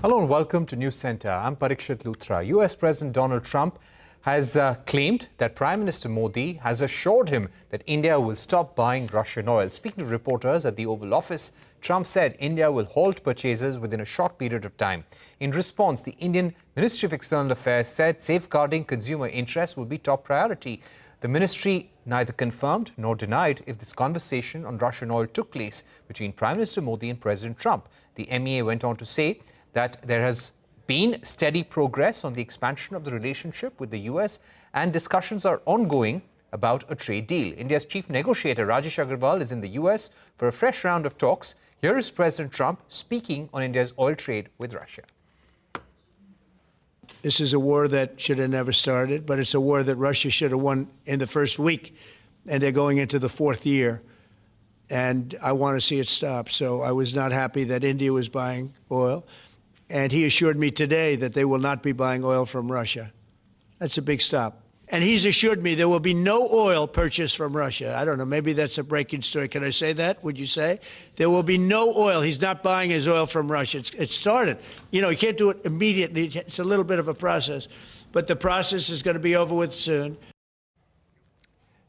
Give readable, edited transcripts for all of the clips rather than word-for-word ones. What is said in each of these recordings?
Hello and welcome to News Centre. I'm Parikshit Luthra. US President Donald Trump has claimed that Prime Minister Modi has assured him that India will stop buying Russian oil. Speaking to reporters at the Oval Office, Trump said India will halt purchases within a short period of time. In response, the Indian Ministry of External Affairs said safeguarding consumer interests will be top priority. The ministry neither confirmed nor denied if this conversation on Russian oil took place between Prime Minister Modi and President Trump. The MEA went on to say that there has been steady progress on the expansion of the relationship with the US and discussions are ongoing about a trade deal. India's chief negotiator Rajesh Agrawal is in the US for a fresh round of talks. Here is President Trump speaking on India's oil trade with Russia. This is a war that should have never started, but it's a war that Russia should have won in the first week, and they're going into the fourth year. And I want to see it stop. So I was not happy that India was buying oil. And he assured me today that they will not be buying oil from Russia. That's a big stop. And he's assured me there will be no oil purchased from Russia. I don't know, maybe that's a breaking story. Can I say that? Would you say? There will be no oil. He's not buying his oil from Russia. It started. You know, you can't do it immediately. It's a little bit of a process. But the process is going to be over with soon.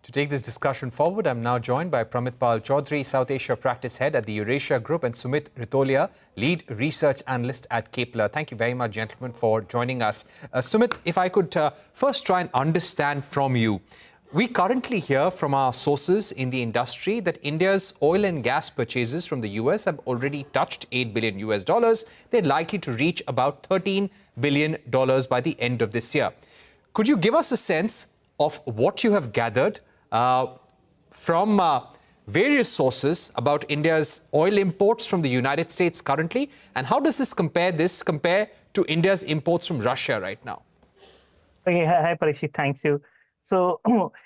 To take this discussion forward, I'm now joined by Pramit Chaudhuri, South Asia Practice Head at the Eurasia Group, and Sumit, Ritolia, Lead Research Analyst at Kpler. Thank you very much, gentlemen, for joining us. Sumit, if I could first try and understand from you, we currently hear from our sources in the industry that India's oil and gas purchases from the US have already touched $8 billion US. They're likely to reach about $13 billion by the end of this year. Could you give us a sense of what you have gathered from various sources about India's oil imports from the United States currently, and how does this compare to India's imports from Russia right now? Okay, hi Parikshit, thanks you. So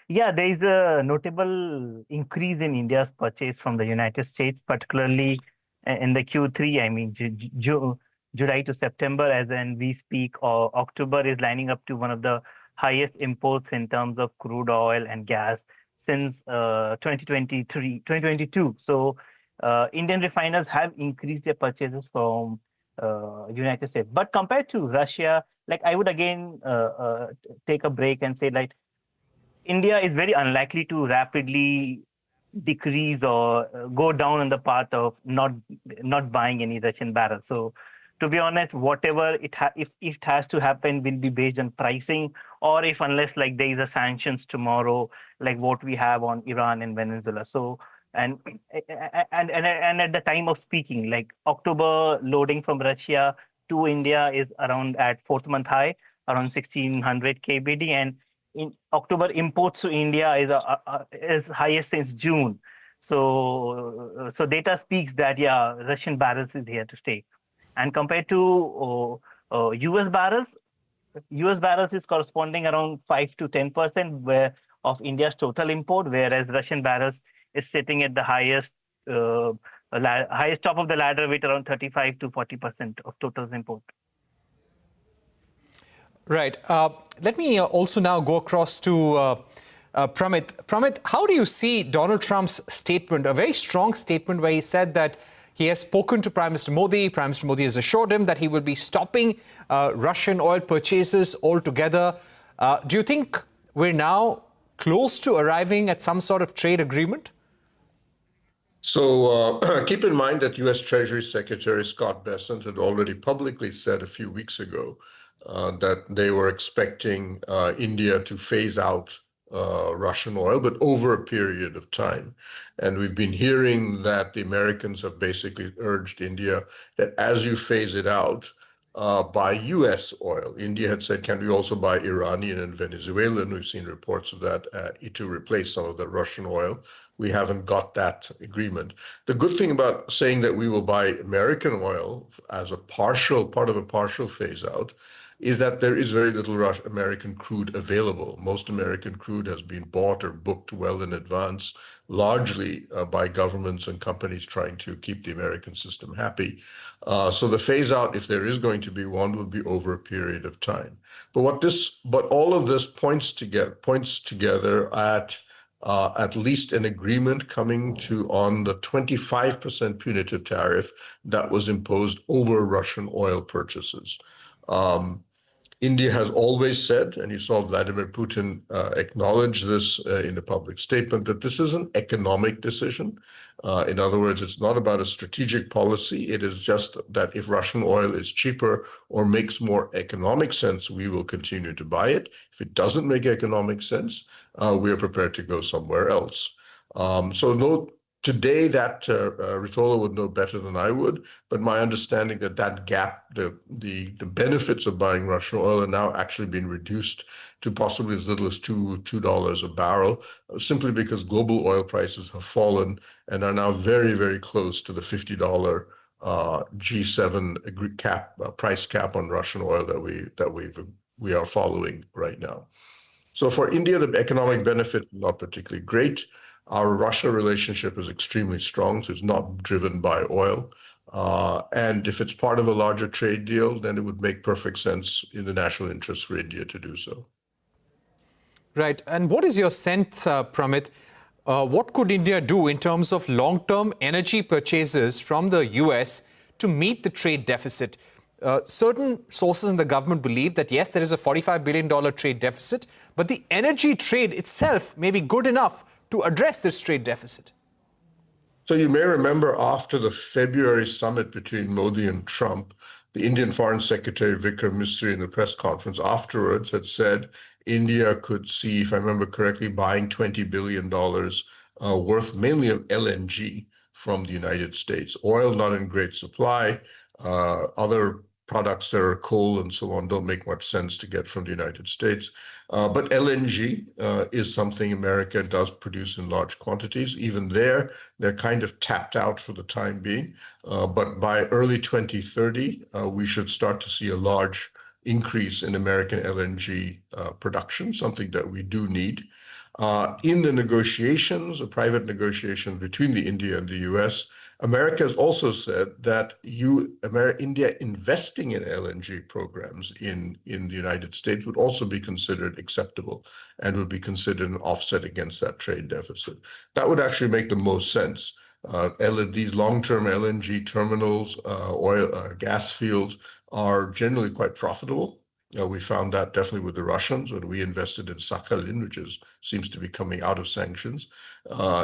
yeah, there is a notable increase in India's purchase from the United States, particularly in the Q3. I mean, July to September, as when we speak, or October is lining up to one of the highest imports in terms of crude oil and gas since 2022. So Indian refiners have increased their purchases from United States. But compared to Russia, like I would again take a break and say, like, India is very unlikely to rapidly decrease or go down on the path of not buying any Russian barrels. So to be honest, whatever if it has to happen will be based on pricing, or if unless like there is a sanctions tomorrow, like what we have on Iran and Venezuela. So and at the time of speaking, like October loading from Russia to India is around at fourth month high, around 1600 KBD, and in October imports to India is highest since June. So data speaks that yeah, Russian barrels is here to stay. And compared to US barrels is corresponding around 5 to 10% of India's total import, whereas Russian barrels is sitting at the highest top of the ladder with around 35 to 40% of total import. Right. Let me also now go across to Pramit. Pramit, how do you see Donald Trump's statement, a very strong statement where he said that he has spoken to Prime Minister Modi. Prime Minister Modi has assured him that he will be stopping Russian oil purchases altogether. Do you think we're now close to arriving at some sort of trade agreement? So keep in mind that U.S. Treasury Secretary Scott Bessent had already publicly said a few weeks ago that they were expecting India to phase out Russian oil, but over a period of time. And we've been hearing that the Americans have basically urged India that as you phase it out, buy U.S. oil. India had said, can we also buy Iranian and Venezuelan? We've seen reports of that to replace some of the Russian oil. We haven't got that agreement. The good thing about saying that we will buy American oil as a part of a partial phase out is that there is very little American crude available. Most American crude has been bought or booked well in advance, largely by governments and companies trying to keep the American system happy. So the phase out, if there is going to be one, will be over a period of time. But all of this points together at at least an agreement coming to on the 25% punitive tariff that was imposed over Russian oil purchases. India has always said, and you saw Vladimir Putin acknowledge this in a public statement, that this is an economic decision. In other words, it's not about a strategic policy. It is just that if Russian oil is cheaper or makes more economic sense, we will continue to buy it. If it doesn't make economic sense, we are prepared to go somewhere else. Today, that Ritolia would know better than I would, but my understanding that gap, the benefits of buying Russian oil are now actually being reduced to possibly as little as $2 a barrel, simply because global oil prices have fallen and are now very, very close to the $50 G7 price cap on Russian oil that we are following right now. So for India, the economic benefit is not particularly great. Our Russia relationship is extremely strong, so it's not driven by oil. And if it's part of a larger trade deal, then it would make perfect sense in the national interest for India to do so. Right. And what is your sense, Pramit? What could India do in terms of long-term energy purchases from the US to meet the trade deficit? Certain sources in the government believe that, yes, there is a $45 billion trade deficit, but the energy trade itself may be good enough to address this trade deficit. So you may remember after the February summit between Modi and Trump, the Indian Foreign Secretary Vikram Misri in the press conference afterwards had said India could see, if I remember correctly, buying $20 billion worth mainly of LNG from the United States. Oil not in great supply, other products that are coal and so on don't make much sense to get from the United States. But LNG is something America does produce in large quantities. Even there, they're kind of tapped out for the time being. But by early 2030, we should start to see a large increase in American LNG production, something that we do need. In the negotiations, the private negotiations between India and the US, America has also said that India investing in LNG programs in the United States would also be considered acceptable and would be considered an offset against that trade deficit. That would actually make the most sense. These long-term LNG terminals, gas fields are generally quite profitable. We found that definitely with the Russians when we invested in Sakhalin, which seems to be coming out of sanctions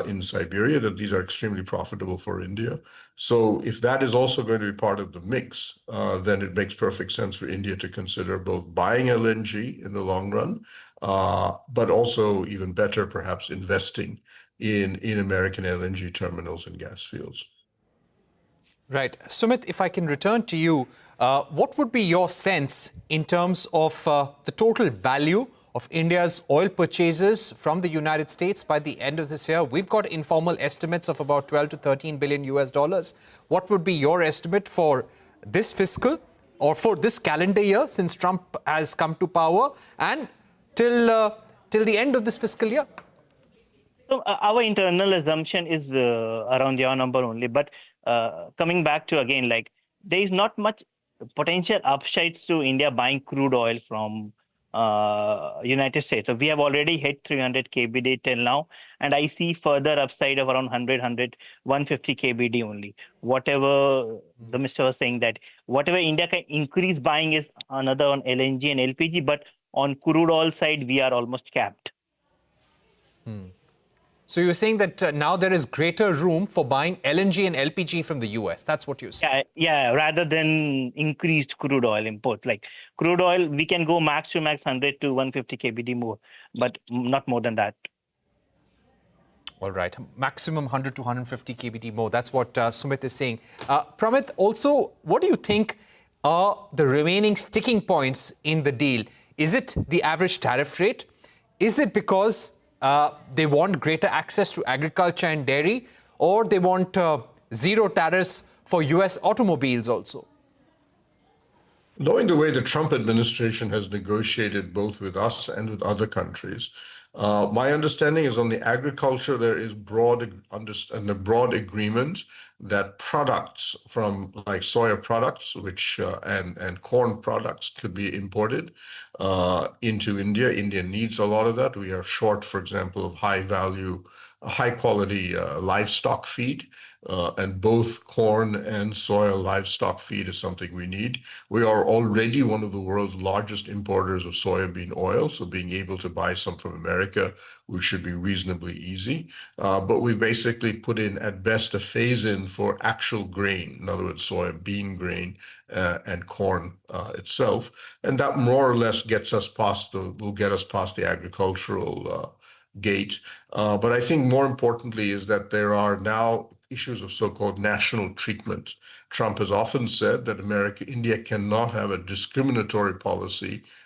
in Siberia, that these are extremely profitable for India. So if that is also going to be part of the mix, then it makes perfect sense for India to consider both buying LNG in the long run, but also even better, perhaps investing in American LNG terminals and gas fields. Right. Sumit, if I can return to you, what would be your sense in terms of the total value of India's oil purchases from the United States by the end of this year? We've got informal estimates of about 12 to 13 billion US dollars. What would be your estimate for this fiscal or for this calendar year since Trump has come to power and till the end of this fiscal year? So our internal assumption is around your number only, but coming back to again, like there is not much potential upsides to India buying crude oil from United States. So we have already hit 300 KBD till now, and I see further upside of around 150 KBD only. Whatever the minister was saying, that whatever India can increase buying is another on LNG and LPG, but on crude oil side, we are almost capped. So you're saying that now there is greater room for buying LNG and LPG from the US. That's what you're saying. Yeah, rather than increased crude oil imports. Like crude oil, we can go max to max 100 to 150 KBD more, but not more than that. All right. Maximum 100 to 150 KBD more. That's what Sumit is saying. Pramit, also, what do you think are the remaining sticking points in the deal? Is it the average tariff rate? Is it because they want greater access to agriculture and dairy, or they want zero tariffs for US automobiles also? Knowing the way the Trump administration has negotiated both with us and with other countries, My understanding is on the agriculture, there is broad agreement that products from like soya products, which and corn products could be imported into India. India needs a lot of that. We are short, for example, of high quality livestock feed, and both corn and soya livestock feed is something we need. We are already one of the world's largest importers of soybean oil, so being able to buy some from America, which should be reasonably easy. But we've basically put in at best a phase-in for actual grain, in other words, soybean grain and corn itself, and that more or less will get us past the agricultural gate. But I think more importantly is that there are now issues of so-called national treatment. Trump has often said that India cannot have a discriminatory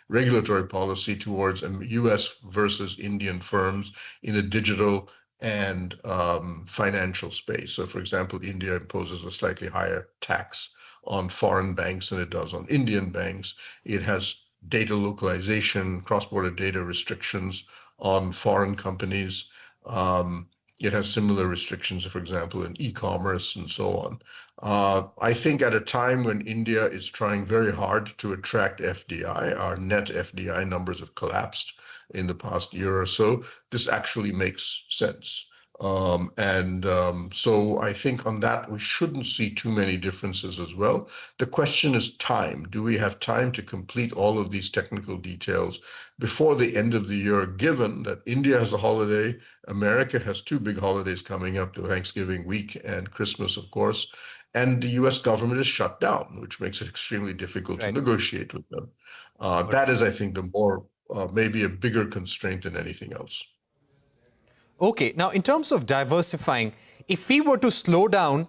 regulatory policy towards US versus Indian firms in the digital and financial space. So for example, India imposes a slightly higher tax on foreign banks than it does on Indian banks. It has data localization, cross-border data restrictions on foreign companies. It has similar restrictions, for example, in e-commerce and so on. I think at a time when India is trying very hard to attract FDI, our net FDI numbers have collapsed in the past year or so. This actually makes sense. So I think on that, we shouldn't see too many differences as well. The question is time. Do we have time to complete all of these technical details before the end of the year, given that India has a holiday, America has two big holidays coming up, Thanksgiving week and Christmas, of course, and the US government is shut down, which makes it extremely difficult to negotiate with them. That is, I think, maybe a bigger constraint than anything else. Okay, now in terms of diversifying, if we were to slow down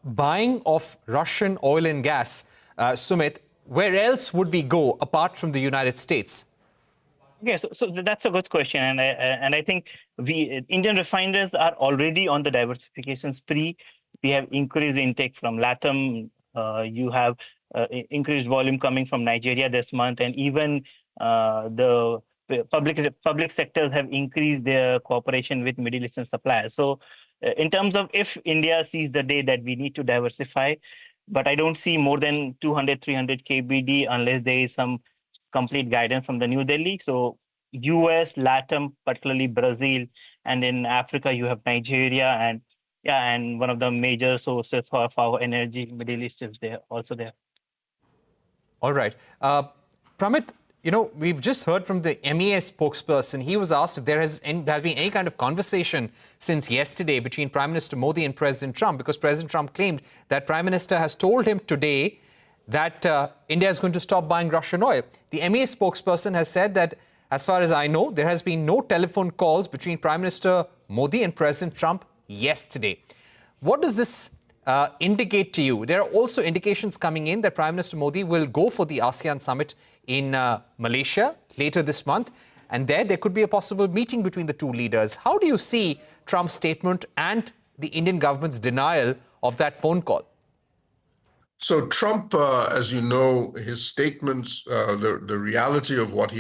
buying of Russian oil and gas, Sumit, where else would we go apart from the United States? Yeah, so that's a good question, and I think Indian refiners are already on the diversification spree. We have increased intake from LATAM. You have increased volume coming from Nigeria this month, and even the public sectors have increased their cooperation with Middle Eastern suppliers. So in terms of if India sees the day that we need to diversify, but I don't see more than 200, 300 KBD unless there is some complete guidance from the New Delhi. So US, LATAM, particularly Brazil, and in Africa, you have Nigeria, and one of the major sources of our energy, Middle East is there, also there. All right. Pramit, we've just heard from the MEA spokesperson. He was asked if there has been any kind of conversation since yesterday between Prime Minister Modi and President Trump, because President Trump claimed that Prime Minister has told him today that India is going to stop buying Russian oil. The MEA spokesperson has said that, as far as I know, there has been no telephone calls between Prime Minister Modi and President Trump yesterday. What does this indicate to you? There are also indications coming in that Prime Minister Modi will go for the ASEAN summit in Malaysia later this month, and there could be a possible meeting between the two leaders. How do you see Trump's statement and the Indian government's denial of that phone call? So Trump, as you know, his statements, the reality of what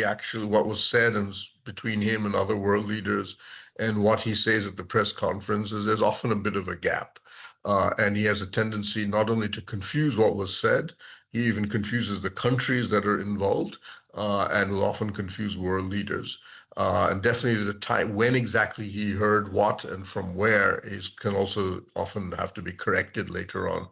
was said between him and other world leaders and what he says at the press conferences, there's often a bit of a gap. And he has a tendency not only to confuse what was said, he even confuses the countries that are involved, and will often confuse world leaders. And definitely the time when exactly he heard what and from where can also often have to be corrected later on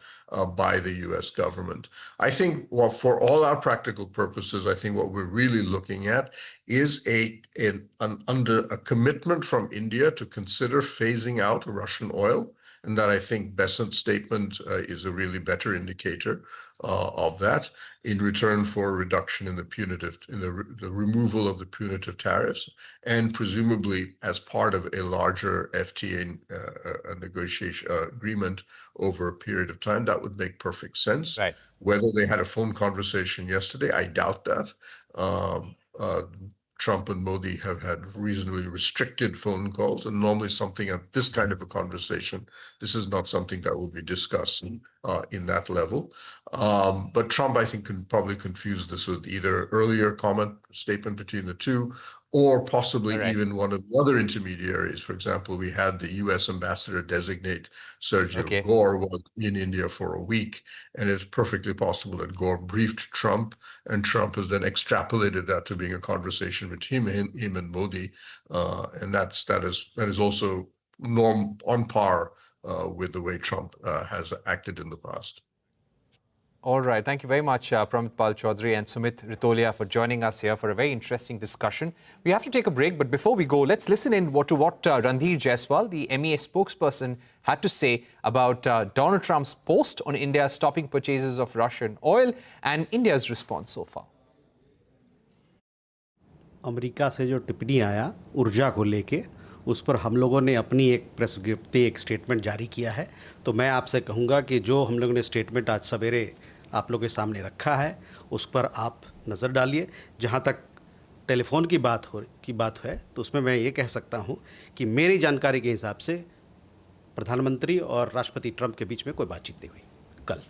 by the US government. I think for all our practical purposes, I think what we're really looking at is a commitment from India to consider phasing out Russian oil. And that I think Besant's statement is a really better indicator of that, in return for a reduction in the removal of the punitive tariffs, and presumably as part of a larger FTA negotiation agreement over a period of time. That would make perfect sense. Right. Whether they had a phone conversation yesterday, I doubt that. Trump and Modi have had reasonably restricted phone calls, and normally something at this kind of a conversation, this is not something that will be discussed in that level. But Trump, I think, can probably confuse this with either earlier statement between the two, or possibly All right. even one of the other intermediaries. For example, we had the US ambassador designate Sergio Okay. Gore was in India for a week, and it's perfectly possible that Gore briefed Trump, and Trump has then extrapolated that to being a conversation between him and Modi, and that is also on par with the way Trump has acted in the past. All right. Thank you very much, Pramit Chaudhuri and Sumit Ritolia, for joining us here for a very interesting discussion. We have to take a break, but before we go, let's listen in to what Randhir Jaiswal, the MEA spokesperson, had to say about Donald Trump's post on India stopping purchases of Russian oil and India's response so far. America से जो टिप्पणी आया ऊर्जा को लेके, उस पर हम लोगों ने अपनी एक प्रेस विज्ञप्ति, एक स्टेटमेंट जारी किया है। तो मैं आपसे कहूँगा कि जो हम लोगों ने स्टेटमेंट आज सवेरे आप लोगों के सामने रखा है, उस पर आप नज़र डालिए। जहाँ तक टेलीफोन की बात है, तो उसमें मैं ये कह सकता हूँ कि मेरी जानकारी के हिसाब से प्रधानमंत्री और राष्ट्रपति ट्रंप के बीच में कोई बातचीत नहीं हुई कल।